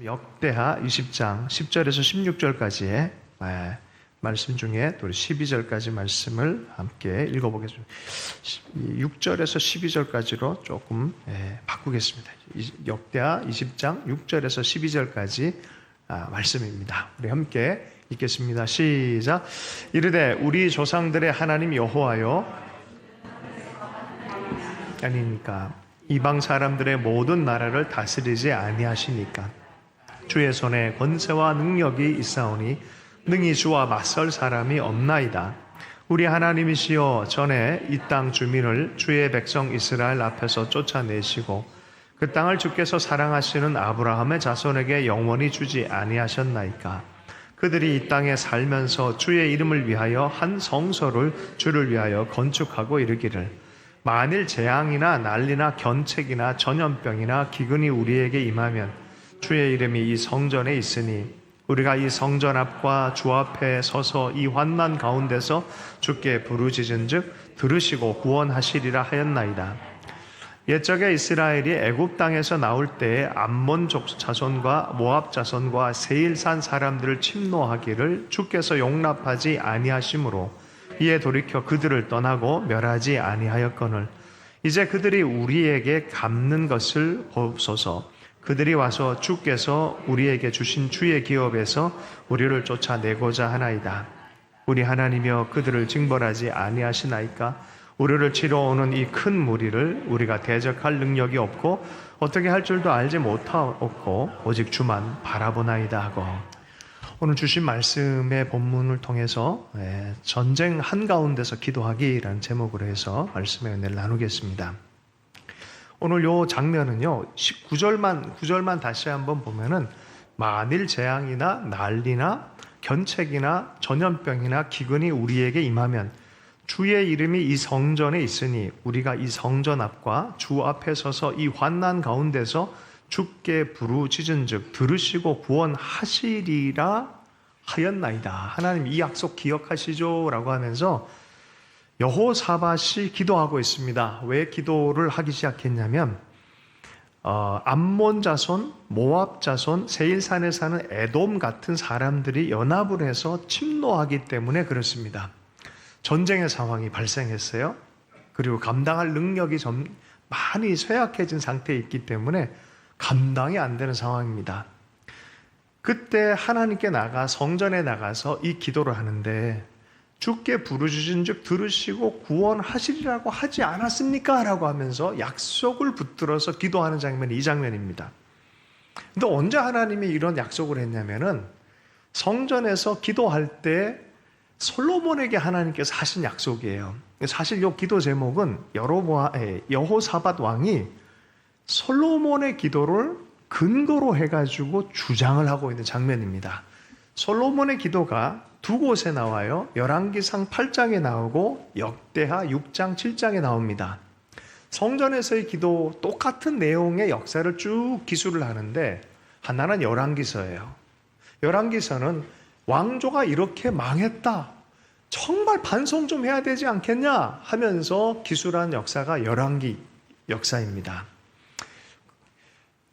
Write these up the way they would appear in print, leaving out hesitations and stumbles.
역대하 20장 10절에서 16절까지의 말씀 중에 또 12절까지 말씀을 함께 읽어보겠습니다. 6절에서 12절까지로 조금 바꾸겠습니다. 역대하 20장 6절에서 12절까지 말씀입니다. 우리 함께 읽겠습니다. 시작. 이르되 우리 조상들의 하나님 여호와여, 아니니까 이방 사람들의 모든 나라를 다스리지 아니하시니까 주의 손에 권세와 능력이 있사오니 능히 주와 맞설 사람이 없나이다. 우리 하나님이시여, 전에 이 땅 주민을 주의 백성 이스라엘 앞에서 쫓아내시고 그 땅을 주께서 사랑하시는 아브라함의 자손에게 영원히 주지 아니하셨나이까. 그들이 이 땅에 살면서 주의 이름을 위하여 한 성소를 주를 위하여 건축하고 이르기를, 만일 재앙이나 난리나 견책이나 전염병이나 기근이 우리에게 임하면 주의 이름이 이 성전에 있으니 우리가 이 성전 앞과 주 앞에 서서 이 환난 가운데서 주께 부르짖은즉 들으시고 구원하시리라 하였나이다. 옛적에 이스라엘이 애굽 땅에서 나올 때에 암몬족 자손과 모압 자손과 세일산 사람들을 침노하기를 주께서 용납하지 아니하심으로 이에 돌이켜 그들을 떠나고 멸하지 아니하였거늘 이제 그들이 우리에게 갚는 것을 보소서. 그들이 와서 주께서 우리에게 주신 주의 기업에서 우리를 쫓아내고자 하나이다. 우리 하나님이여, 그들을 징벌하지 아니하시나이까. 우리를 치러오는 이 큰 무리를 우리가 대적할 능력이 없고 어떻게 할 줄도 알지 못하옵고 오직 주만 바라보나이다 하고, 오늘 주신 말씀의 본문을 통해서 전쟁 한가운데서 기도하기라는 제목으로 해서 말씀의 은혜를 나누겠습니다. 오늘 요 장면은요, 9절만 다시 한번 보면은 만일 재앙이나 난리나 견책이나 전염병이나 기근이 우리에게 임하면 주의 이름이 이 성전에 있으니 우리가 이 성전 앞과 주 앞에 서서 이 환난 가운데서 주께 부르짖은즉 들으시고 구원하시리라 하였나이다. 하나님 이 약속 기억하시죠? 라고 하면서 여호사밧이 기도하고 있습니다. 왜 기도를 하기 시작했냐면 암몬 자손, 모압 자손, 세일산에 사는 에돔 같은 사람들이 연합을 해서 침노하기 때문에 그렇습니다. 전쟁의 상황이 발생했어요. 그리고 감당할 능력이 좀 많이 쇠약해진 상태에 있기 때문에 감당이 안 되는 상황입니다. 그때 하나님께 성전에 나가서 이 기도를 하는데 주께 부르짖은즉 들으시고 구원하시리라고 하지 않았습니까? 라고 하면서 약속을 붙들어서 기도하는 장면이 이 장면입니다. 근데 언제 하나님이 이런 약속을 했냐면은 성전에서 기도할 때 솔로몬에게 하나님께서 하신 약속이에요. 사실 이 기도 제목은 여호사밧 왕이 솔로몬의 기도를 근거로 해가지고 주장을 하고 있는 장면입니다. 솔로몬의 기도가 두 곳에 나와요. 열왕기상 8장에 나오고 역대하 6장 7장에 나옵니다. 성전에서의 기도 똑같은 내용의 역사를 쭉 기술을 하는데 하나는 열왕기서예요. 열왕기서는 왕조가 이렇게 망했다, 정말 반성 좀 해야 되지 않겠냐 하면서 기술한 역사가 열왕기 역사입니다.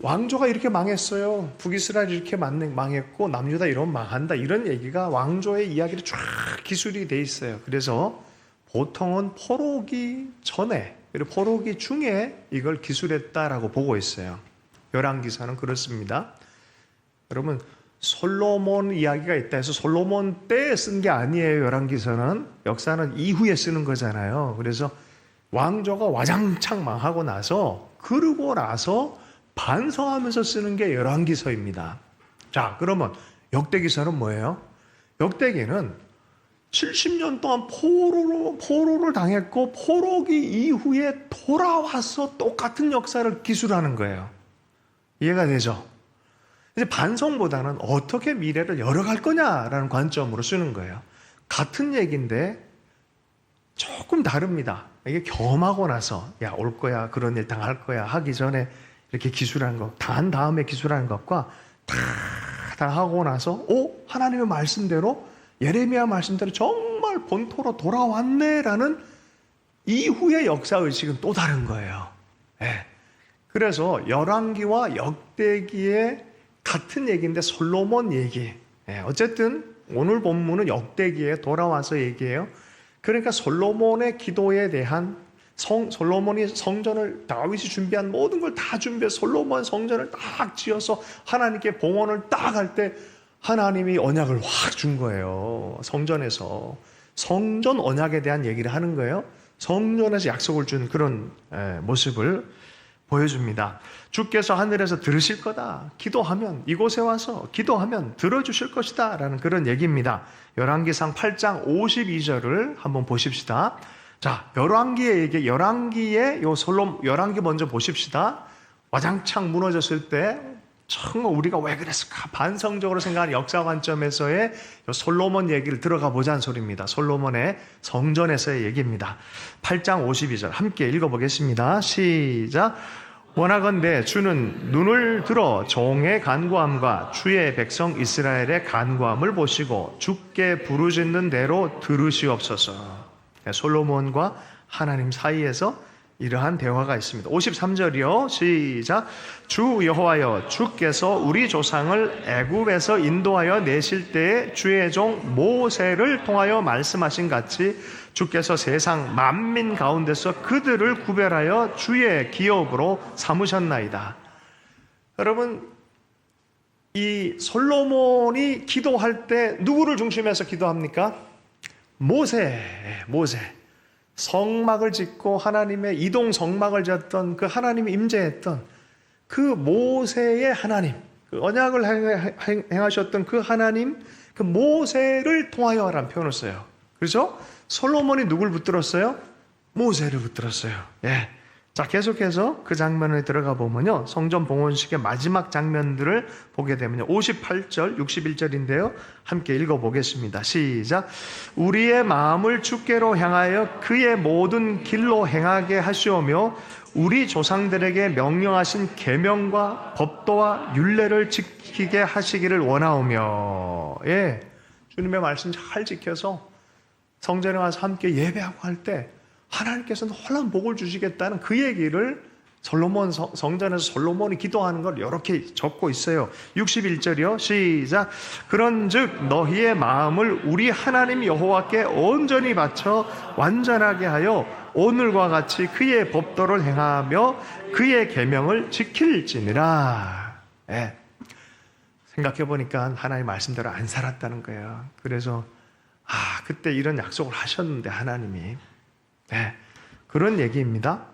왕조가 이렇게 망했어요. 북이스라엘이 이렇게 망했고 남유다 이런 망한다, 이런 얘기가 왕조의 이야기를 쫙 기술이 돼 있어요. 그래서 보통은 포로기 전에 그리고 포로기 중에 이걸 기술했다라고 보고 있어요. 열왕기서는 그렇습니다. 여러분, 솔로몬 이야기가 있다 해서 솔로몬 때 쓴 게 아니에요. 열왕기서는 역사는 이후에 쓰는 거잖아요. 그래서 왕조가 와장창 망하고 나서 그러고 나서 반성하면서 쓰는 게 열왕기서입니다. 자, 그러면 역대기서는 뭐예요? 역대기는 70년 동안 포로를 당했고 포로기 이후에 돌아와서 똑같은 역사를 기술하는 거예요. 이해가 되죠? 이제 반성보다는 어떻게 미래를 열어갈 거냐라는 관점으로 쓰는 거예요. 같은 얘기인데 조금 다릅니다. 이게 경험하고 나서 올 거야, 그런 일 당할 거야 하기 전에 이렇게 기술하는 것, 당한 다음에 기술하는 것과 다 하고 나서 하나님의 말씀대로, 예레미야 말씀대로 정말 본토로 돌아왔네라는 이후의 역사의식은 또 다른 거예요. 그래서 열왕기와 역대기의 같은 얘기인데 솔로몬 얘기. 어쨌든 오늘 본문은 역대기에 돌아와서 얘기해요. 그러니까 솔로몬의 기도에 대한 솔로몬이 성전을 다윗이 준비한 모든 걸 다 준비해 솔로몬 성전을 딱 지어서 하나님께 봉헌을 딱 할 때 하나님이 언약을 확 준 거예요. 성전에서 성전 언약에 대한 얘기를 하는 거예요. 성전에서 약속을 준 그런 모습을 보여줍니다. 주께서 하늘에서 들으실 거다. 기도하면 이곳에 와서 기도하면 들어주실 것이다 라는 그런 얘기입니다. 열왕기상 8장 52절을 한번 보십시다. 자, 열왕기의 얘기, 열왕기의 열왕기 먼저 보십시다. 와장창 무너졌을 때 정말 우리가 왜 그랬을까 반성적으로 생각하는 역사 관점에서의 솔로몬 얘기를 들어가 보자는 소리입니다. 솔로몬의 성전에서의 얘기입니다. 8장 52절 함께 읽어보겠습니다. 시작. 원하건대 주는 눈을 들어 종의 간구함과 주의 백성 이스라엘의 간구함을 보시고 주께 부르짖는 대로 들으시옵소서. 솔로몬과 하나님 사이에서 이러한 대화가 있습니다. 53절이요. 시작. 주 여호와여 주께서 우리 조상을 애굽에서 인도하여 내실 때에 주의 종 모세를 통하여 말씀하신 같이 주께서 세상 만민 가운데서 그들을 구별하여 주의 기업으로 삼으셨나이다. 여러분, 이 솔로몬이 기도할 때 누구를 중심해서 기도합니까? 모세. 성막을 짓고 하나님의 이동 성막을 지었던 그 하나님이 임재했던 그 모세의 하나님, 그 언약을 행하셨던 그 하나님, 그 모세를 통하여라는 표현을 써요. 그렇죠? 솔로몬이 누굴 붙들었어요? 모세를 붙들었어요. 예. 자, 계속해서 그 장면에 들어가 보면요. 성전 봉헌식의 마지막 장면들을 보게 되면요. 58절, 61절인데요. 함께 읽어보겠습니다. 시작. 우리의 마음을 주께로 향하여 그의 모든 길로 행하게 하시오며 우리 조상들에게 명령하신 계명과 법도와 율례를 지키게 하시기를 원하오며. 예. 주님의 말씀 잘 지켜서 성전에 와서 함께 예배하고 할 때 하나님께서는 홀란 복을 주시겠다는 그 얘기를 솔로몬 성전에서 솔로몬이 기도하는 걸 이렇게 적고 있어요. 61절이요. 시작. 그런즉 너희의 마음을 우리 하나님 여호와께 온전히 바쳐 완전하게 하여 오늘과 같이 그의 법도를 행하며 그의 계명을 지킬지니라. 예. 생각해 보니까 하나님 말씀대로 안 살았다는 거예요. 그래서 그때 이런 약속을 하셨는데 하나님이 네, 그런 얘기입니다.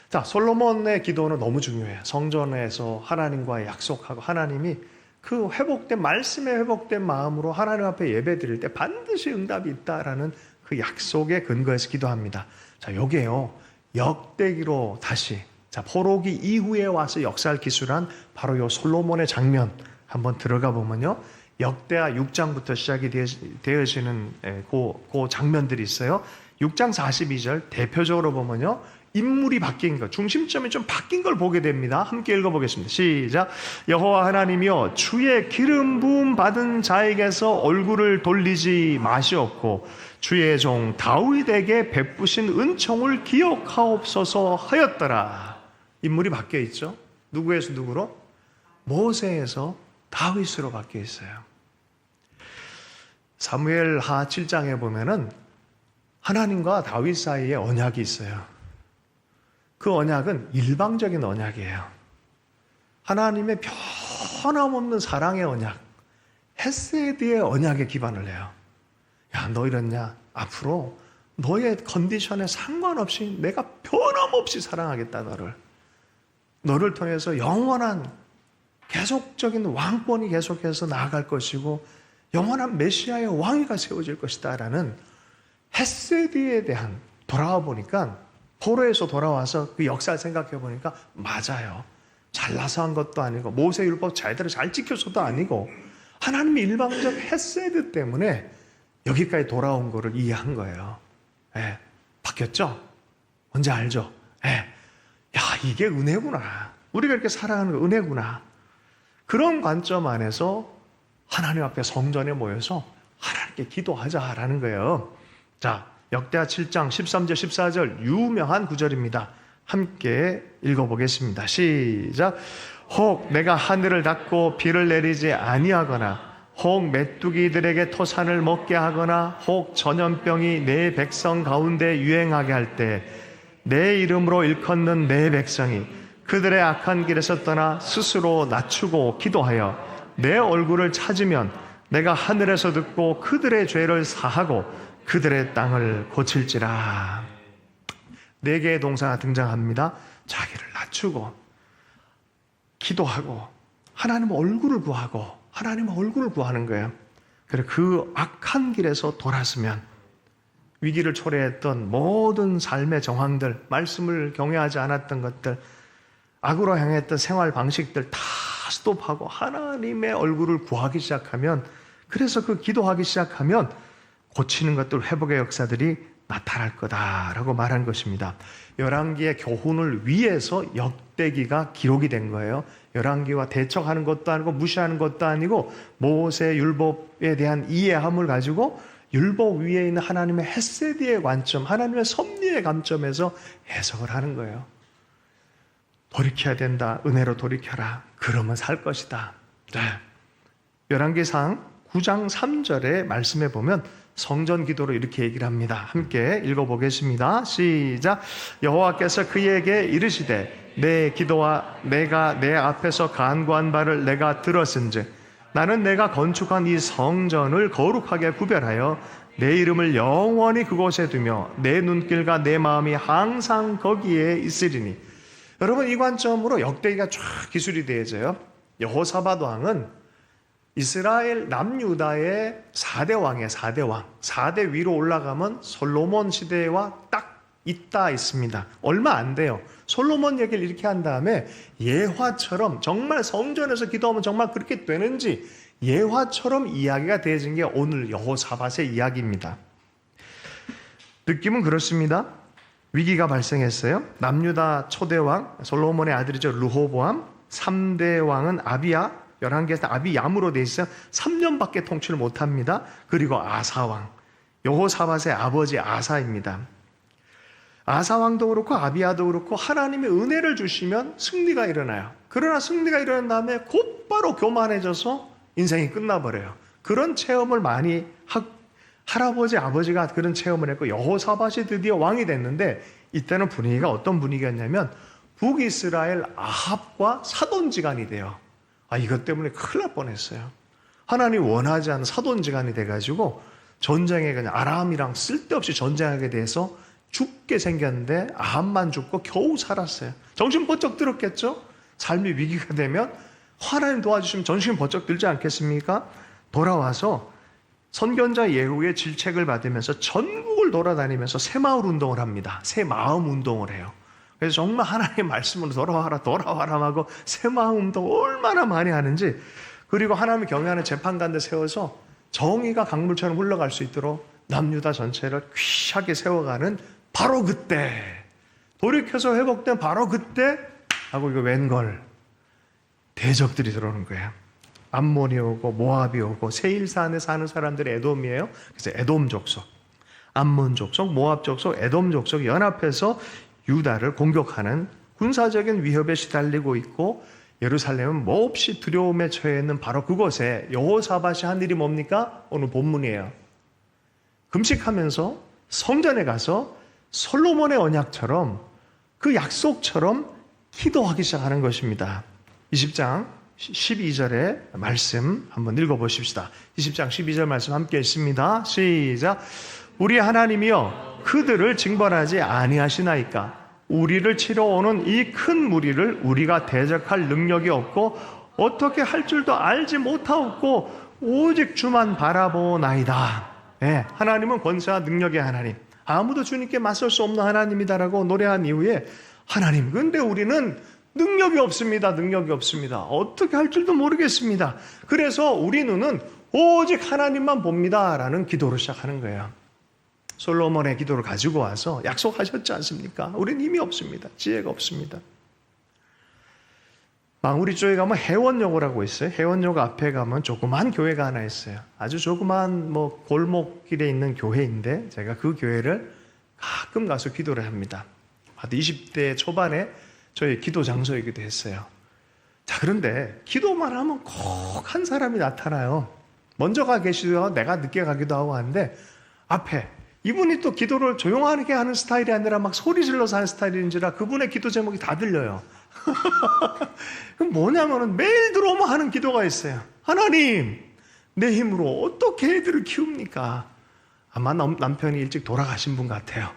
자, 솔로몬의 기도는 너무 중요해요. 성전에서 하나님과 약속하고 하나님이 그 회복된 말씀에 회복된 마음으로 하나님 앞에 예배 드릴 때 반드시 응답이 있다라는 그 약속에 근거해서 기도합니다. 자, 요게요. 역대기로 다시 포로기 이후에 와서 역사를 기술한 바로 요 솔로몬의 장면 한번 들어가 보면요. 역대하 6장부터 시작이 되어지는 그 장면들이 있어요. 6장 42절 대표적으로 보면요. 인물이 바뀐 것, 중심점이 좀 바뀐 걸 보게 됩니다. 함께 읽어보겠습니다. 시작. 여호와 하나님이여 주의 기름 부음 받은 자에게서 얼굴을 돌리지 마시옵고 주의 종 다윗에게 베푸신 은총을 기억하옵소서 하였더라. 인물이 바뀌어 있죠. 누구에서 누구로? 모세에서 다윗으로 바뀌어 있어요. 사무엘하 7장에 보면은 하나님과 다윗 사이에 언약이 있어요. 그 언약은 일방적인 언약이에요. 하나님의 변함없는 사랑의 언약, 헤세드의 언약에 기반을 해요. 야, 너 이랬냐? 앞으로 너의 컨디션에 상관없이 내가 변함없이 사랑하겠다, 너를 통해서 영원한 계속적인 왕권이 계속해서 나아갈 것이고 영원한 메시아의 왕위가 세워질 것이다 라는 헤세드에 대한 돌아와 보니까 포로에서 돌아와서 그 역사를 생각해 보니까 맞아요. 잘나서 한 것도 아니고 모세율법 제대로 잘 지켜서도 아니고 하나님의 일방적 헤세드 때문에 여기까지 돌아온 거를 이해한 거예요. 예, 바뀌었죠? 뭔지 알죠? 예, 야, 이게 은혜구나. 우리가 이렇게 살아가는 거 은혜구나. 그런 관점 안에서 하나님 앞에 성전에 모여서 하나님께 기도하자라는 거예요. 자, 역대하 7장 13절 14절 유명한 구절입니다. 함께 읽어보겠습니다. 시작. 혹 내가 하늘을 닫고 비를 내리지 아니하거나 혹 메뚜기들에게 토산을 먹게 하거나 혹 전염병이 내 백성 가운데 유행하게 할 때 내 이름으로 일컫는 내 백성이 그들의 악한 길에서 떠나 스스로 낮추고 기도하여 내 얼굴을 찾으면 내가 하늘에서 듣고 그들의 죄를 사하고 그들의 땅을 고칠지라. 네 개의 동사가 등장합니다. 자기를 낮추고 기도하고 하나님 얼굴을 구하고 하나님의 얼굴을 구하는 거예요. 그래 그 악한 길에서 돌아서면 위기를 초래했던 모든 삶의 정황들, 말씀을 경외하지 않았던 것들, 악으로 향했던 생활 방식들 다 스톱하고 하나님의 얼굴을 구하기 시작하면, 그래서 그 기도하기 시작하면 고치는 것들, 회복의 역사들이 나타날 거다라고 말한 것입니다. 열왕기의 교훈을 위해서 역대기가 기록이 된 거예요. 열왕기와 대척하는 것도 아니고 무시하는 것도 아니고 모세 율법에 대한 이해함을 가지고 율법 위에 있는 하나님의 헤세디의 관점, 하나님의 섭리의 관점에서 해석을 하는 거예요. 돌이켜야 된다. 은혜로 돌이켜라. 그러면 살 것이다. 네. 열왕기상 9장 3절의 말씀에 보면 성전 기도로 이렇게 얘기를 합니다. 함께 읽어보겠습니다. 시작. 여호와께서 그에게 이르시되 내 기도와 내가 내 앞에서 간구한 바를 내가 들었은즉 나는 내가 건축한 이 성전을 거룩하게 구별하여 내 이름을 영원히 그곳에 두며 내 눈길과 내 마음이 항상 거기에 있으리니. 여러분, 이 관점으로 역대기가 쫙 기술이 되어져요. 여호사밧 왕은 이스라엘 남유다의 4대 왕이에요. 4대 왕. 4대 위로 올라가면 솔로몬 시대와 딱 있다 있습니다. 얼마 안 돼요. 솔로몬 얘기를 이렇게 한 다음에 예화처럼 정말 성전에서 기도하면 정말 그렇게 되는지 예화처럼 이야기가 되어진 게 오늘 여호사밧의 이야기입니다. 느낌은 그렇습니다. 위기가 발생했어요. 남유다 초대왕 솔로몬의 아들이죠. 르호보암. 3대 왕은 아비야, 열왕기에서 아비얌으로 돼 있어요. 3년밖에 통치를 못합니다. 그리고 아사왕, 여호사밧의 아버지 아사입니다. 아사왕도 그렇고 아비야도 그렇고 하나님의 은혜를 주시면 승리가 일어나요. 그러나 승리가 일어난 다음에 곧바로 교만해져서 인생이 끝나버려요. 그런 체험을 많이 할아버지 아버지가 그런 체험을 했고 여호사밧이 드디어 왕이 됐는데 이때는 분위기가 어떤 분위기였냐면 북이스라엘 아합과 사돈지간이 돼요. 이것 때문에 큰일 날 뻔했어요. 하나님 원하지 않는 사돈지간이 돼가지고 전쟁에 그냥 아람이랑 쓸데없이 전쟁하게 돼서 죽게 생겼는데 아합만 죽고 겨우 살았어요. 정신 번쩍 들었겠죠? 삶이 위기가 되면 하나님 도와주시면 정신 번쩍 들지 않겠습니까? 돌아와서 선견자 예후의 질책을 받으면서 전국을 돌아다니면서 새마을 운동을 합니다. 새마음 운동을 해요. 그래서 정말 하나님의 말씀으로 돌아와라 하고 새마음 운동 얼마나 많이 하는지, 그리고 하나님을 경외하는 재판관들 세워서 정의가 강물처럼 흘러갈 수 있도록 남유다 전체를 귀하게 세워가는 바로 그때, 돌이켜서 회복된 바로 그때 하고 이거 웬걸 대적들이 들어오는 거예요. 암몬이 오고 모압이 오고 세일산에 사는 사람들이 에돔이에요. 그래서 에돔 족속, 암몬 족속, 모압 족속, 에돔 족속이 연합해서 유다를 공격하는 군사적인 위협에 시달리고 있고, 예루살렘은 몹시 두려움에 처해 있는 바로 그곳에 여호사밧이 한 일이 뭡니까? 오늘 본문이에요. 금식하면서 성전에 가서 솔로몬의 언약처럼 그 약속처럼 기도하기 시작하는 것입니다. 20장 12절의 말씀 한번 읽어보십시다. 20장 12절 말씀 함께 읽습니다. 시작. 우리 하나님이여 그들을 징벌하지 아니하시나이까? 우리를 치러 오는 이 큰 무리를 우리가 대적할 능력이 없고 어떻게 할 줄도 알지 못하옵고 오직 주만 바라보나이다. 네, 하나님은 권세와 능력의 하나님, 아무도 주님께 맞설 수 없는 하나님이다라고 노래한 이후에 하나님, 근데 우리는 능력이 없습니다. 능력이 없습니다. 어떻게 할 줄도 모르겠습니다. 그래서 우리 눈은 오직 하나님만 봅니다 라는 기도를 시작하는 거예요. 솔로몬의 기도를 가지고 와서 약속하셨지 않습니까? 우리는 힘이 없습니다. 지혜가 없습니다. 망우리 쪽에 가면 해원여고라고 있어요. 해원여고 앞에 가면 조그만 교회가 하나 있어요. 아주 조그만 골목길에 있는 교회인데 제가 그 교회를 가끔 가서 기도를 합니다. 20대 초반에 저희 기도 장소이기도 했어요. 자, 그런데 기도만 하면 꼭 한 사람이 나타나요. 먼저 가 계시도 하고 내가 늦게 가기도 하고 하는데 앞에 이분이 또 기도를 조용하게 하는 스타일이 아니라 막 소리 질러서 하는 스타일인지라 그분의 기도 제목이 다 들려요. 그럼 뭐냐면은 매일 들어오면 하는 기도가 있어요. 하나님, 내 힘으로 어떻게 애들을 키웁니까? 아마 남편이 일찍 돌아가신 분 같아요.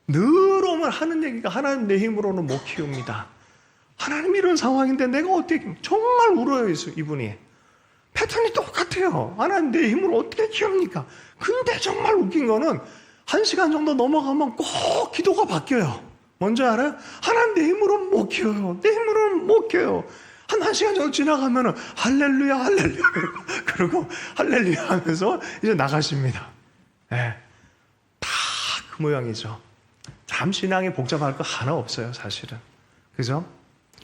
늘 오면 하는 얘기가 하나님, 내 힘으로는 못 키웁니다. 하나님, 이런 상황인데 내가 어떻게, 정말 울어요 이분이. 패턴이 똑같아요. 하나님, 내 힘으로 어떻게 키웁니까? 근데 정말 웃긴 거는 1시간 정도 넘어가면 꼭 기도가 바뀌어요. 뭔지 알아요? 하나님, 내 힘으로는 못 키워요. 내 힘으로는 못 키워요. 한 1시간 정도 지나가면은 할렐루야, 할렐루야. 그러고 할렐루야 하면서 이제 나가십니다. 네. 다 그 모양이죠. 참 신앙이 복잡할 거 하나 없어요, 사실은. 그죠?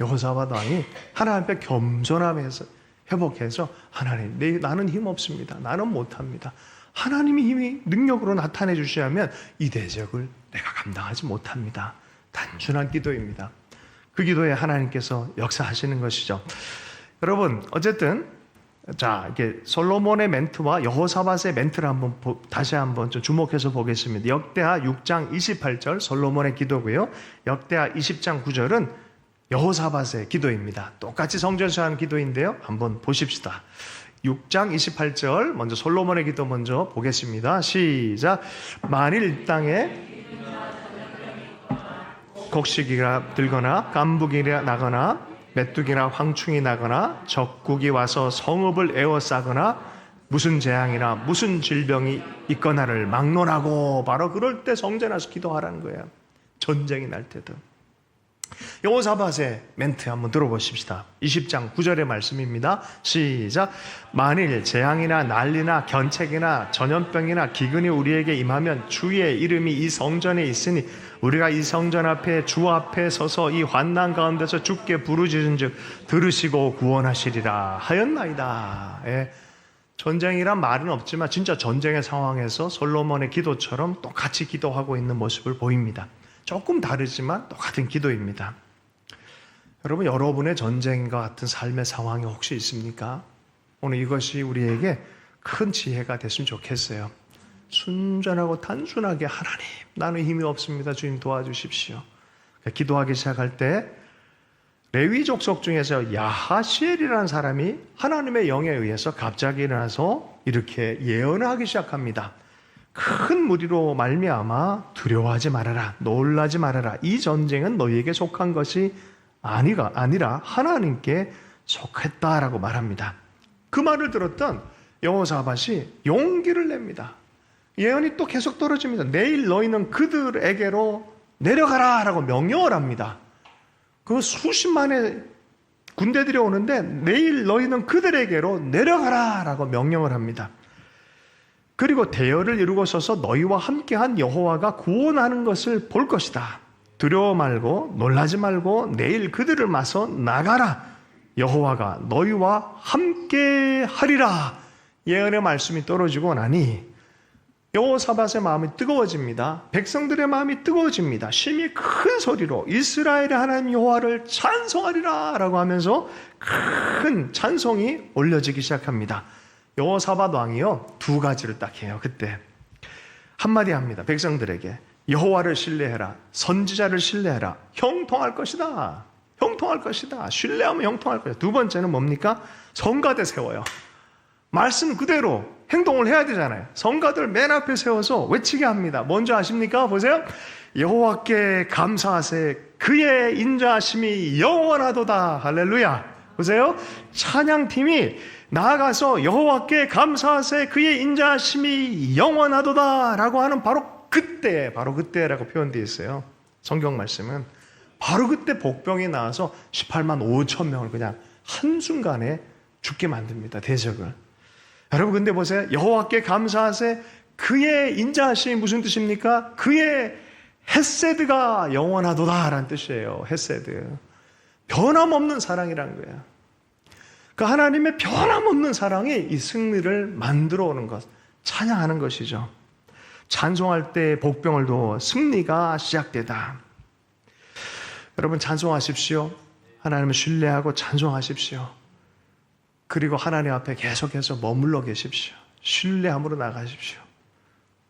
여호사밧 왕이 하나님 앞에 겸손함에서 회복해서 하나님, 나는 힘 없습니다. 나는 못합니다. 하나님이 힘이 능력으로 나타내 주시면 이 대적을 내가 감당하지 못합니다. 단순한 기도입니다. 그 기도에 하나님께서 역사하시는 것이죠. 여러분, 어쨌든 자, 이렇게 솔로몬의 멘트와 여호사밧의 멘트를 다시 한번 좀 주목해서 보겠습니다. 역대하 6장 28절 솔로몬의 기도고요. 역대하 20장 9절은 여호사밧의 기도입니다. 똑같이 성전에서 하는 기도인데요. 한번 보십시다. 6장 28절 먼저 솔로몬의 기도 먼저 보겠습니다. 시작. 만일 이 땅에 곡식이가 들거나 깐부기가 나거나 메뚜기나 황충이 나거나 적국이 와서 성읍을 에워싸거나 무슨 재앙이나 무슨 질병이 있거나를 막론하고, 바로 그럴 때 성전에 와서 기도하라는 거예요. 전쟁이 날 때도. 여호사밧의 멘트 한번 들어보십시다. 20장 9절의 말씀입니다. 시작. 만일 재앙이나 난리나 견책이나 전염병이나 기근이 우리에게 임하면 주의 이름이 이 성전에 있으니 우리가 이 성전 앞에 주 앞에 서서 이 환난 가운데서 주께 부르짖은즉 들으시고 구원하시리라 하였나이다. 예. 전쟁이란 말은 없지만 진짜 전쟁의 상황에서 솔로몬의 기도처럼 똑같이 기도하고 있는 모습을 보입니다. 조금 다르지만 똑같은 기도입니다. 여러분, 여러분의 전쟁과 같은 삶의 상황이 혹시 있습니까? 오늘 이것이 우리에게 큰 지혜가 됐으면 좋겠어요. 순전하고 단순하게 하나님, 나는 힘이 없습니다. 주님 도와주십시오. 기도하기 시작할 때 레위 족속 중에서 야하시엘이라는 사람이 하나님의 영에 의해서 갑자기 일어나서 이렇게 예언을 하기 시작합니다. 큰 무리로 말미암아 두려워하지 말아라, 놀라지 말아라. 이 전쟁은 너희에게 속한 것이 아니라 하나님께 속했다라고 말합니다. 그 말을 들었던 여호사밧이 용기를 냅니다. 예언이 또 계속 떨어집니다. 내일 너희는 그들에게로 내려가라 라고 명령을 합니다. 그 수십만의 군대들이 오는데 내일 너희는 그들에게로 내려가라 라고 명령을 합니다. 그리고 대열을 이루고 서서 너희와 함께한 여호와가 구원하는 것을 볼 것이다. 두려워 말고 놀라지 말고 내일 그들을 맞서 나가라. 여호와가 너희와 함께하리라. 예언의 말씀이 떨어지고 나니 여호사밧의 마음이 뜨거워집니다. 백성들의 마음이 뜨거워집니다. 심히 큰 소리로 이스라엘의 하나님 여호와를 찬송하리라 라고 하면서 큰 찬송이 올려지기 시작합니다. 여호사밧 왕이요, 2가지를 딱 해요. 그때 한마디 합니다. 백성들에게 여호와를 신뢰해라. 선지자를 신뢰해라. 형통할 것이다. 형통할 것이다. 신뢰하면 형통할 것이다. 2번째는 뭡니까? 성가대 세워요. 말씀 그대로 행동을 해야 되잖아요. 성가들 맨 앞에 세워서 외치게 합니다. 뭔지 아십니까? 보세요. 여호와께 감사하세. 그의 인자하심이 영원하도다. 할렐루야. 보세요. 찬양팀이 나아가서 여호와께 감사하세. 그의 인자하심이 영원하도다 라고 하는 바로 그때라고 표현되어 있어요. 성경 말씀은 바로 그때 복병이 나와서 18만 5천 명을 그냥 한순간에 죽게 만듭니다. 대적을. 여러분, 근데 보세요. 여호와께 감사하세. 그의 인자하심이 무슨 뜻입니까? 그의 헤세드가 영원하도다 라는 뜻이에요. 헤세드. 변함없는 사랑이라는 거예요. 그 하나님의 변함없는 사랑이 이 승리를 만들어 오는 것, 찬양하는 것이죠. 찬송할 때 복병을 두어 승리가 시작되다. 여러분, 찬송하십시오. 하나님을 신뢰하고 찬송하십시오. 그리고 하나님 앞에 계속해서 머물러 계십시오. 신뢰함으로 나가십시오.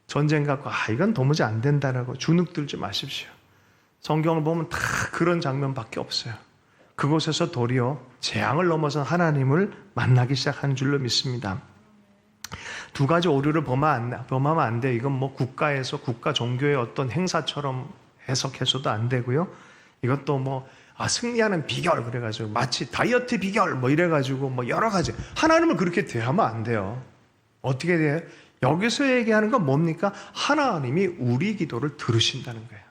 전쟁 갖고 이건 도무지 안 된다라고 주눅 들지 마십시오. 성경을 보면 다 그런 장면밖에 없어요. 그곳에서 도리어 재앙을 넘어선 하나님을 만나기 시작하는 줄로 믿습니다. 두 가지 오류를 범하면 안 돼. 이건 뭐 국가에서 국가 종교의 어떤 행사처럼 해석해서도 안 되고요. 이것도 뭐 승리하는 비결 그래가지고 마치 다이어트 비결 뭐 이래가지고 뭐 여러 가지 하나님을 그렇게 대하면 안 돼요. 어떻게 돼요? 여기서 얘기하는 건 뭡니까? 하나님이 우리 기도를 들으신다는 거예요.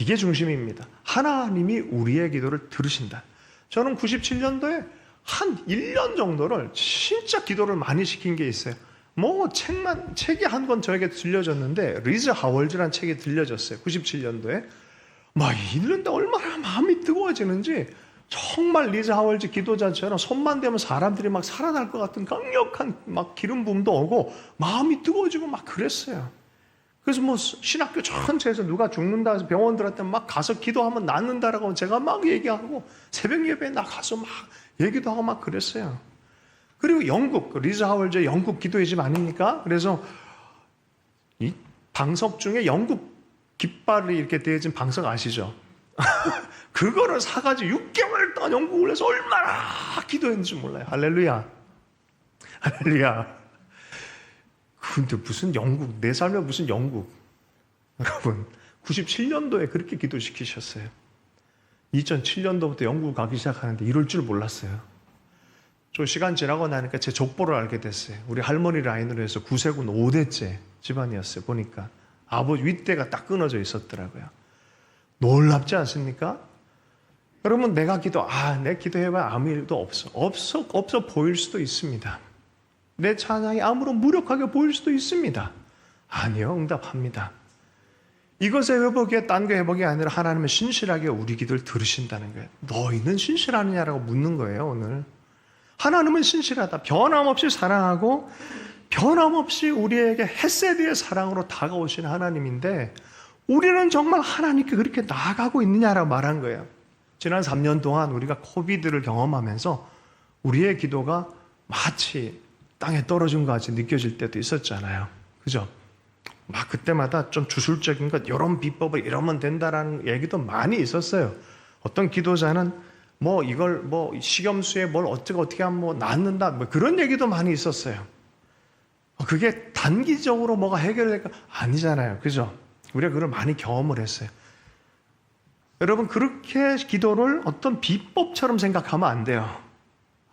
이게 중심입니다. 하나님이 우리의 기도를 들으신다. 저는 97년도에 한 1년 정도를 진짜 기도를 많이 시킨 게 있어요. 뭐 책이 한 권 저에게 들려졌는데 리즈 하월즈라는 책이 들려졌어요. 97년도에. 막 읽는데 얼마나 마음이 뜨거워지는지 정말 리즈 하월즈 기도자처럼 손만 대면 사람들이 막 살아날 것 같은 강력한 막 기름 부음도 오고 마음이 뜨거워지고 막 그랬어요. 그래서 뭐 신학교 전체에서 누가 죽는다 해서 병원들한테 막 가서 기도하면 낫는다라고 제가 막 얘기하고 새벽 예배에 나가서 막 얘기도 하고 막 그랬어요. 그리고 영국, 리즈 하월즈의 영국 기도의 집 아닙니까? 그래서 이 방석 중에 영국 깃발이 이렇게 되어진 방석 아시죠? 그거를 사가지고 6개월 동안 영국을 해서 얼마나 기도했는지 몰라요. 할렐루야. 할렐루야. 근데 무슨 영국, 내 삶에 무슨 영국. 여러분, 97년도에 그렇게 기도시키셨어요. 2007년도부터 영국 가기 시작하는데 이럴 줄 몰랐어요. 좀 시간 지나고 나니까 제 족보를 알게 됐어요. 우리 할머니 라인으로 해서 구세군 5대째 집안이었어요. 보니까 아버지 윗대가 딱 끊어져 있었더라고요. 놀랍지 않습니까? 여러분, 내가 내 기도해봐야 아무 일도 없어 보일 수도 있습니다. 내 찬양이 아무런 무력하게 보일 수도 있습니다. 아니요, 응답합니다. 이것의 회복이 딴 게 회복이 아니라 하나님은 신실하게 우리 기도를 들으신다는 거예요. 너희는 신실하느냐라고 묻는 거예요, 오늘. 하나님은 신실하다. 변함없이 사랑하고 변함없이 우리에게 헤세드의 사랑으로 다가오신 하나님인데 우리는 정말 하나님께 그렇게 나아가고 있느냐라고 말한 거예요. 지난 3년 동안 우리가 코비드를 경험하면서 우리의 기도가 마치 땅에 떨어진 것 같이 느껴질 때도 있었잖아요. 그죠? 막 그때마다 좀 주술적인 것, 이런 비법을 이러면 된다라는 얘기도 많이 있었어요. 어떤 기도자는 뭐 이걸 뭐 식염수에 뭘 어떻게 하면 뭐 낫는다, 뭐 그런 얘기도 많이 있었어요. 그게 단기적으로 뭐가 해결될까? 아니잖아요. 그죠? 우리가 그걸 많이 경험을 했어요. 여러분, 그렇게 기도를 어떤 비법처럼 생각하면 안 돼요.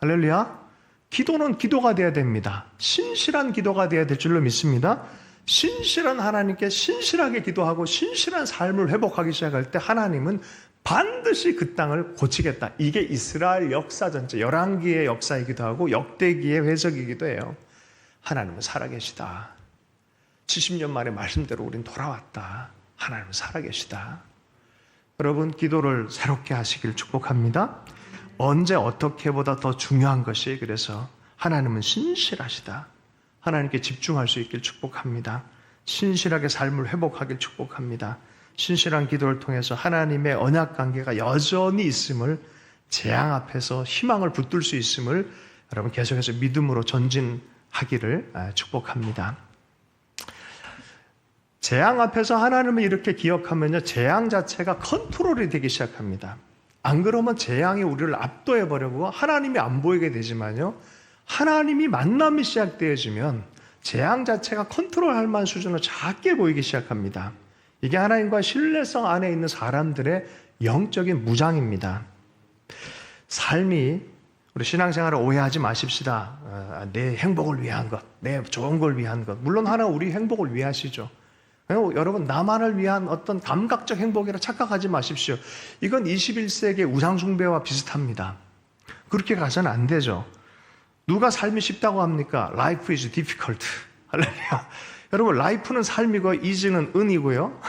할렐루야. 기도는 기도가 돼야 됩니다. 신실한 기도가 돼야 될 줄로 믿습니다. 신실한 하나님께 신실하게 기도하고 신실한 삶을 회복하기 시작할 때 하나님은 반드시 그 땅을 고치겠다. 이게 이스라엘 역사 전체 열왕기의 역사이기도 하고 역대기의 회석이기도 해요. 하나님은 살아계시다. 70년 만에 말씀대로 우린 돌아왔다. 하나님은 살아계시다. 여러분, 기도를 새롭게 하시길 축복합니다. 언제 어떻게보다 더 중요한 것이 그래서 하나님은 신실하시다. 하나님께 집중할 수 있길 축복합니다. 신실하게 삶을 회복하길 축복합니다. 신실한 기도를 통해서 하나님의 언약 관계가 여전히 있음을, 재앙 앞에서 희망을 붙들 수 있음을 여러분 계속해서 믿음으로 전진하기를 축복합니다. 재앙 앞에서 하나님을 이렇게 기억하면요, 재앙 자체가 컨트롤이 되기 시작합니다. 안 그러면 재앙이 우리를 압도해버리고 하나님이 안 보이게 되지만요, 하나님이 만남이 시작되어지면 재앙 자체가 컨트롤할 만한 수준으로 작게 보이기 시작합니다. 이게 하나님과 신뢰성 안에 있는 사람들의 영적인 무장입니다. 삶이, 우리 신앙생활을 오해하지 마십시다. 내 행복을 위한 것, 내 좋은 걸 위한 것. 물론 하나 우리 행복을 위하시죠. 여러분, 나만을 위한 어떤 감각적 행복이라 착각하지 마십시오. 이건 21세기의 우상숭배와 비슷합니다. 그렇게 가서는 안 되죠. 누가 삶이 쉽다고 합니까? Life is difficult. 할렐루야. 여러분, life는 삶이고 is는 은이고요.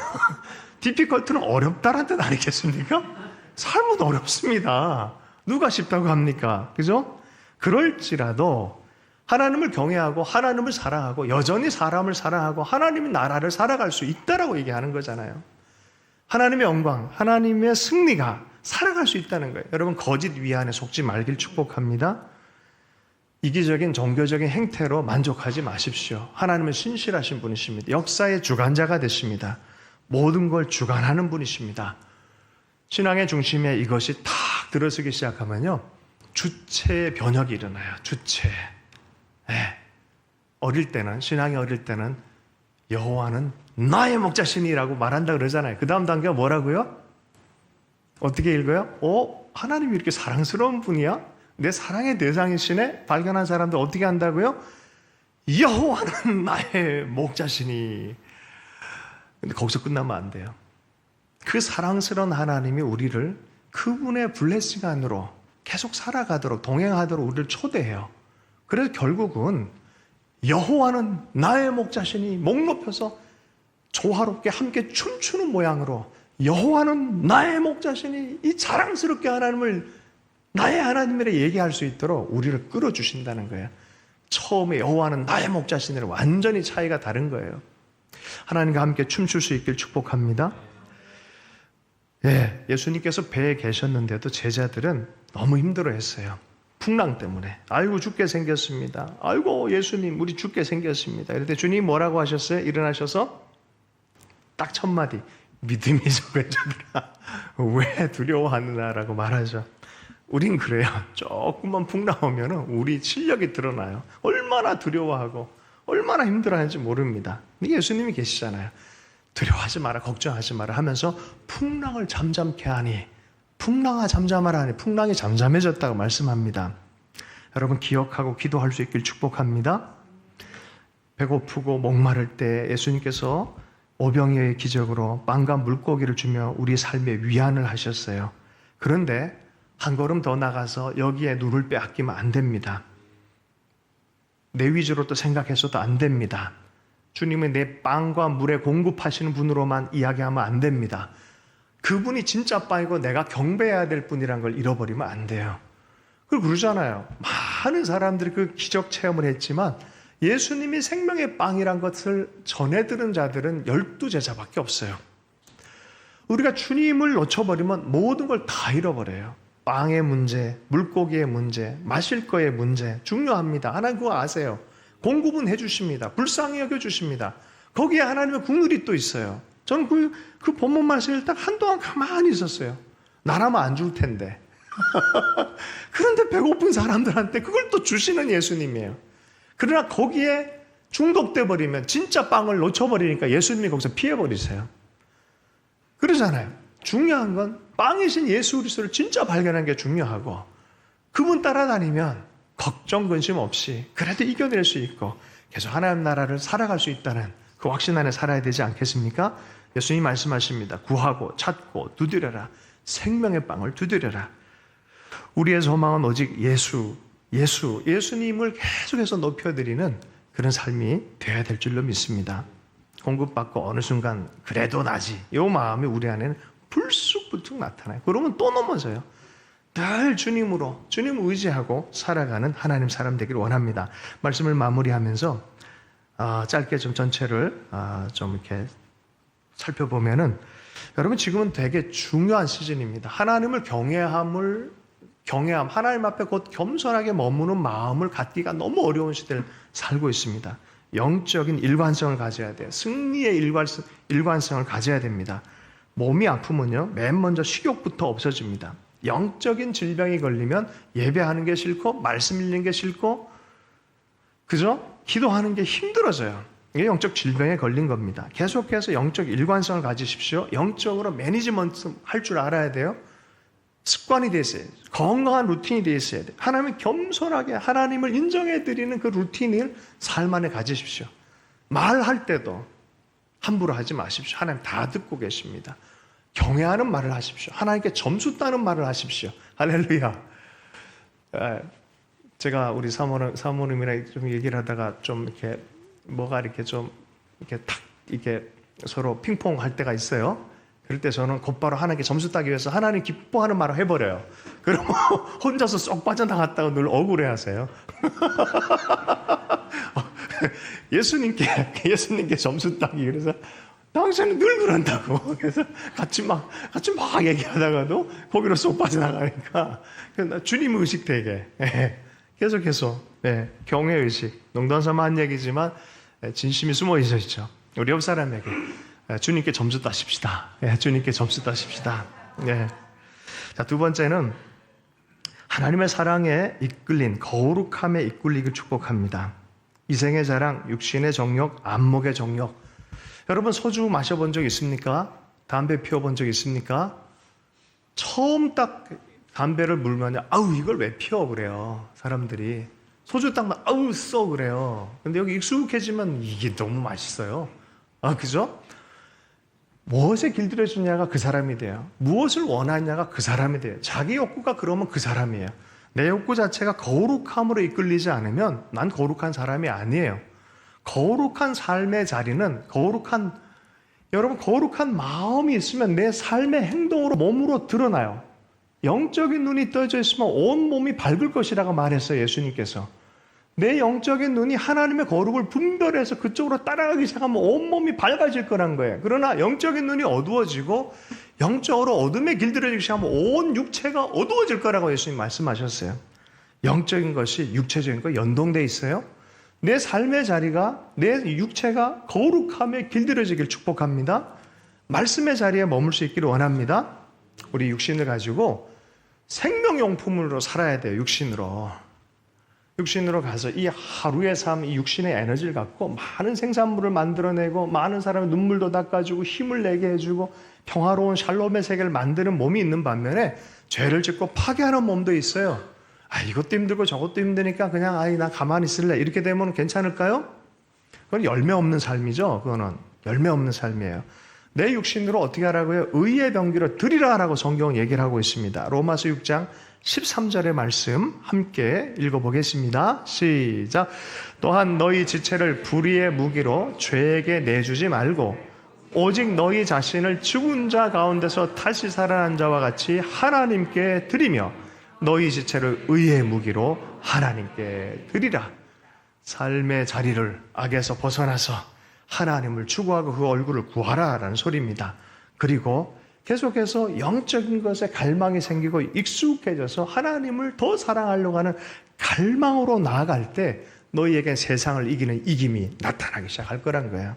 difficult는 어렵다라는 뜻 아니겠습니까? 삶은 어렵습니다. 누가 쉽다고 합니까? 그죠? 그럴지라도 하나님을 경외하고 하나님을 사랑하고 여전히 사람을 사랑하고 하나님의 나라를 살아갈 수 있다라고 얘기하는 거잖아요. 하나님의 영광, 하나님의 승리가 살아갈 수 있다는 거예요. 여러분, 거짓 위안에 속지 말길 축복합니다. 이기적인 종교적인 행태로 만족하지 마십시오. 하나님은 신실하신 분이십니다. 역사의 주관자가 되십니다. 모든 걸 주관하는 분이십니다. 신앙의 중심에 이것이 탁 들어서기 시작하면요, 주체의 변혁이 일어나요. 주체. 네. 어릴 때는, 신앙이 어릴 때는 여호와는 나의 목자시니라고 말한다 그러잖아요. 그 다음 단계가 뭐라고요? 어떻게 읽어요? 하나님이 이렇게 사랑스러운 분이야? 내 사랑의 대상이시네? 발견한 사람들 어떻게 한다고요? 여호와는 나의 목자시니. 근데 거기서 끝나면 안 돼요. 그 사랑스러운 하나님이 우리를 그분의 블레싱 안으로 계속 살아가도록, 동행하도록 우리를 초대해요. 그래서 결국은 여호와는 나의 목자시니 목 높여서 조화롭게 함께 춤추는 모양으로 여호와는 나의 목자시니 이 자랑스럽게 하나님을 나의 하나님이라 얘기할 수 있도록 우리를 끌어주신다는 거예요. 처음에 여호와는 나의 목자시니는 완전히 차이가 다른 거예요. 하나님과 함께 춤출 수 있길 축복합니다. 예수님께서 배에 계셨는데도 제자들은 너무 힘들어했어요. 풍랑 때문에. 아이고 죽게 생겼습니다. 아이고 예수님 우리 죽게 생겼습니다. 이럴 때 주님이 뭐라고 하셨어요? 일어나셔서 딱 첫 마디, 믿음이 적어져더라. 왜 두려워하느냐라고 말하죠. 우린 그래요. 조금만 풍랑 오면 우리 실력이 드러나요. 얼마나 두려워하고 얼마나 힘들어하는지 모릅니다. 예수님이 계시잖아요. 두려워하지 마라, 걱정하지 마라 하면서 풍랑을 잠잠케 하니, 풍랑아 잠잠하라 하니 풍랑이 잠잠해졌다고 말씀합니다. 여러분 기억하고 기도할 수 있길 축복합니다. 배고프고 목마를 때 예수님께서 오병이어의 기적으로 빵과 물고기를 주며 우리 삶에 위안을 하셨어요. 그런데 한 걸음 더 나가서 여기에 눈을 빼앗기면 안 됩니다. 내 위주로 또 생각해서도 안 됩니다. 주님은 내 빵과 물에 공급하시는 분으로만 이야기하면 안 됩니다. 그분이 진짜 빵이고 내가 경배해야 될 분이란 걸 잃어버리면 안 돼요. 그리고 그러잖아요. 많은 사람들이 그 기적 체험을 했지만 예수님이 생명의 빵이란 것을 전해 들은 자들은 12제자밖에 없어요. 우리가 주님을 놓쳐버리면 모든 걸 다 잃어버려요. 빵의 문제, 물고기의 문제, 마실 거의 문제 중요합니다. 하나님 그거 아세요. 공급은 해주십니다. 불쌍히 여겨주십니다. 거기에 하나님의 국률이 또 있어요. 저는 그 본문 말씀을 딱 한동안 가만히 있었어요. 나라면 안 줄 텐데. 그런데 배고픈 사람들한테 그걸 또 주시는 예수님이에요. 그러나 거기에 중독돼 버리면 진짜 빵을 놓쳐버리니까 예수님이 거기서 피해버리세요. 그러잖아요. 중요한 건 빵이신 예수 그리스도를 진짜 발견하는 게 중요하고 그분 따라다니면 걱정 근심 없이 그래도 이겨낼 수 있고 계속 하나님 나라를 살아갈 수 있다는 그 확신 안에 살아야 되지 않겠습니까? 예수님이 말씀하십니다. 구하고 찾고 두드려라. 생명의 빵을 두드려라. 우리의 소망은 오직 예수님을 계속해서 높여드리는 그런 삶이 되어야 될 줄로 믿습니다. 공급받고 어느 순간 그래도 나지 이 마음이 우리 안에는 불쑥불쑥 나타나요. 그러면 또 넘어져요. 늘 주님을 의지하고 살아가는 하나님 사람 되기를 원합니다. 말씀을 마무리하면서 짧게 좀 전체를 좀 이렇게 살펴보면은 여러분 지금은 되게 중요한 시즌입니다. 하나님을 경외함, 하나님 앞에 곧 겸손하게 머무는 마음을 갖기가 너무 어려운 시대를 살고 있습니다. 영적인 일관성을 가져야 돼요. 승리의 일관성을 가져야 됩니다. 몸이 아프면요, 맨 먼저 식욕부터 없어집니다. 영적인 질병이 걸리면 예배하는 게 싫고 말씀 읽는 게 싫고 그죠? 기도하는 게 힘들어져요. 이게 영적 질병에 걸린 겁니다. 계속해서 영적 일관성을 가지십시오. 영적으로 매니지먼트 할 줄 알아야 돼요. 습관이 되어 있어야 돼요. 건강한 루틴이 되어 있어야 돼요. 하나님을 겸손하게 하나님을 인정해드리는 그 루틴을 삶 안에 가지십시오. 말할 때도 함부로 하지 마십시오. 하나님 다 듣고 계십니다. 경외하는 말을 하십시오. 하나님께 점수 따는 말을 하십시오. 할렐루야. 제가 우리 사모님이랑 좀 얘기를 하다가 좀 이렇게 뭐가 이렇게 좀 이렇게 탁 이렇게 서로 핑퐁 할 때가 있어요. 그럴 때 저는 곧바로 하나님께 점수 따기 위해서 하나님 기뻐하는 말을 해버려요. 그러면 혼자서 쏙 빠져나갔다고 늘 억울해 하세요. 예수님께 점수 따기 그래서 당신은 늘 그런다고. 그래서 같이 막 얘기하다가도 거기로 쏙 빠져나가니까. 그래서 주님 의식 되게. 계속. 경외의식. 농담 삼아 한 얘기지만 진심이 숨어 있었죠. 우리 옆 사람에게 주님께 점수 따십시다. 주님께 점수 따십시다. 자, 두 번째는 하나님의 사랑에 이끌린 거룩함에 이끌리기 축복합니다. 이생의 자랑, 육신의 정욕, 안목의 정욕. 여러분 소주 마셔본 적 있습니까? 담배 피워본 적 있습니까? 처음 딱 담배를 물면 아우 이걸 왜 피워 그래요 사람들이. 소주 딱 아우 써 그래요. 근데 여기 익숙해지면 이게 너무 맛있어요. 그죠? 무엇에 길들여주냐가 그 사람이 돼요. 무엇을 원하냐가 그 사람이 돼요. 자기 욕구가 그러면 그 사람이에요. 내 욕구 자체가 거룩함으로 이끌리지 않으면 난 거룩한 사람이 아니에요. 거룩한 삶의 자리는 여러분 거룩한 마음이 있으면 내 삶의 행동으로 몸으로 드러나요. 영적인 눈이 떠져 있으면 온 몸이 밝을 것이라고 말했어요. 예수님께서. 내 영적인 눈이 하나님의 거룩을 분별해서 그쪽으로 따라가기 시작하면 온몸이 밝아질 거란 거예요. 그러나 영적인 눈이 어두워지고 영적으로 어둠에 길들여지기 시작하면 온 육체가 어두워질 거라고 예수님 말씀하셨어요. 영적인 것이 육체적인 것 연동돼 있어요. 내 삶의 자리가 내 육체가 거룩함에 길들여지길 축복합니다. 말씀의 자리에 머물 수 있기를 원합니다. 우리 육신을 가지고 생명용품으로 살아야 돼요. 육신으로 가서 이 하루의 삶, 이 육신의 에너지를 갖고 많은 생산물을 만들어내고 많은 사람의 눈물도 닦아주고 힘을 내게 해주고 평화로운 샬롬의 세계를 만드는 몸이 있는 반면에 죄를 짓고 파괴하는 몸도 있어요. 이것도 힘들고 저것도 힘드니까 그냥 나 가만히 있을래. 이렇게 되면 괜찮을까요? 그건 열매 없는 삶이죠. 그거는 열매 없는 삶이에요. 내 육신으로 어떻게 하라고요? 의의 병기로 드리라라고 성경은 얘기를 하고 있습니다. 로마서 6장 13절의 말씀 함께 읽어보겠습니다. 시작. 또한 너희 지체를 불의의 무기로 죄에게 내주지 말고 오직 너희 자신을 죽은 자 가운데서 다시 살아난 자와 같이 하나님께 드리며 너희 지체를 의의 무기로 하나님께 드리라. 삶의 자리를 악에서 벗어나서 하나님을 추구하고 그 얼굴을 구하라라는 소리입니다. 그리고 계속해서 영적인 것에 갈망이 생기고 익숙해져서 하나님을 더 사랑하려고 하는 갈망으로 나아갈 때 너희에게 세상을 이기는 이김이 나타나기 시작할 거란 거예요.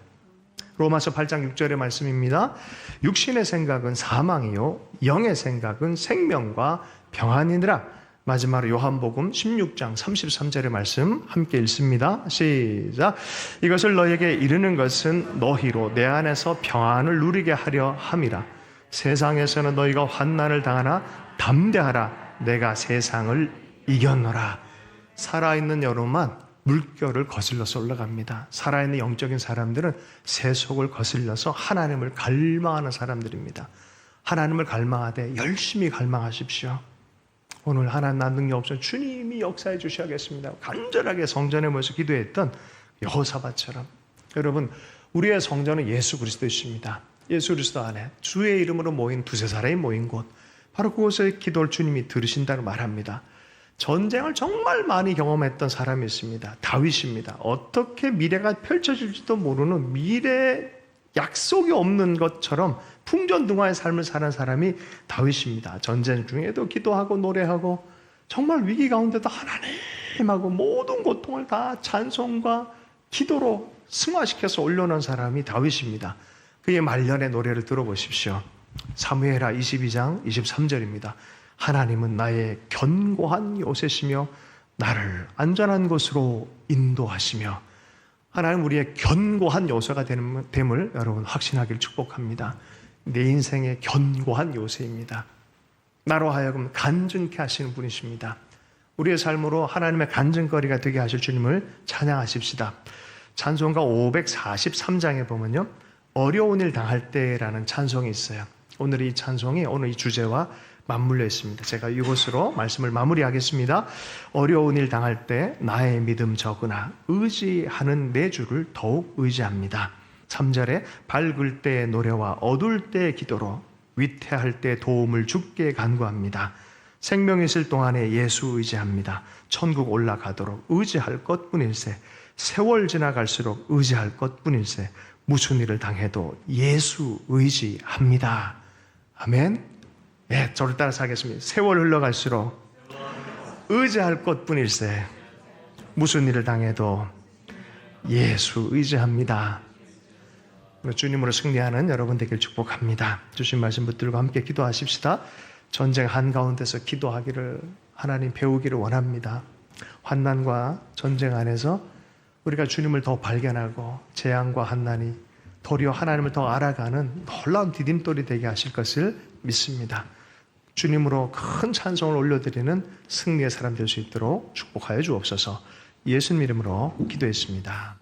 로마서 8장 6절의 말씀입니다. 육신의 생각은 사망이요 영의 생각은 생명과 평안이니라. 마지막으로 요한복음 16장 33절의 말씀 함께 읽습니다. 시작. 이것을 너희에게 이르는 것은 너희로 내 안에서 평안을 누리게 하려 함이라. 세상에서는 너희가 환난을 당하나 담대하라. 내가 세상을 이겼노라. 살아있는 여러분만 물결을 거슬러서 올라갑니다. 살아있는 영적인 사람들은 세속을 거슬러서 하나님을 갈망하는 사람들입니다. 하나님을 갈망하되 열심히 갈망하십시오. 오늘 하나님 난 능력 없어 주님이 역사해 주셔야겠습니다. 간절하게 성전에 모여서 기도했던 여호사밧처럼 여러분 우리의 성전은 예수 그리스도이십니다. 예수 그리스도 안에 주의 이름으로 모인 두세 사람이 모인 곳 바로 그곳에 기도를 주님이 들으신다고 말합니다. 전쟁을 정말 많이 경험했던 사람이 있습니다. 다윗입니다. 어떻게 미래가 펼쳐질지도 모르는 미래 약속이 없는 것처럼 풍전등화의 삶을 사는 사람이 다윗입니다. 전쟁 중에도 기도하고 노래하고 정말 위기 가운데도 하나님하고 모든 고통을 다 찬송과 기도로 승화시켜서 올려놓은 사람이 다윗입니다. 그의 말년의 노래를 들어보십시오. 사무엘하 22장 23절입니다. 하나님은 나의 견고한 요새시며 나를 안전한 곳으로 인도하시며 하나님 우리의 견고한 요새가 됨을 여러분 확신하기를 축복합니다. 내 인생의 견고한 요새입니다. 나로 하여금 간증케 하시는 분이십니다. 우리의 삶으로 하나님의 간증거리가 되게 하실 주님을 찬양하십시다. 찬송가 543장에 보면요. 어려운 일 당할 때라는 찬송이 있어요. 오늘 이 찬송이 오늘 이 주제와 맞물려 있습니다. 제가 이것으로 말씀을 마무리하겠습니다. 어려운 일 당할 때 나의 믿음 적으나 의지하는 내 주를 더욱 의지합니다. 3절에 밝을 때의 노래와 어두울 때의 기도로 위태할 때 도움을 주께 간구합니다. 생명 있을 동안에 예수 의지합니다. 천국 올라가도록 의지할 것뿐일세. 세월 지나갈수록 의지할 것뿐일세 무슨 일을 당해도 예수 의지합니다. 아멘. 네, 저를 따라서 하겠습니다. 세월 흘러갈수록 의지할 것뿐일세 무슨 일을 당해도 예수 의지합니다. 주님으로 승리하는 여러분 되길 축복합니다. 주신 말씀 붙들고 함께 기도하십시다. 전쟁 한가운데서 기도하기를 하나님 배우기를 원합니다. 환난과 전쟁 안에서 우리가 주님을 더 발견하고 재앙과 환난이 도리어 하나님을 더 알아가는 놀라운 디딤돌이 되게 하실 것을 믿습니다. 주님으로 큰 찬송을 올려드리는 승리의 사람 될 수 있도록 축복하여 주옵소서. 예수님 이름으로 기도했습니다.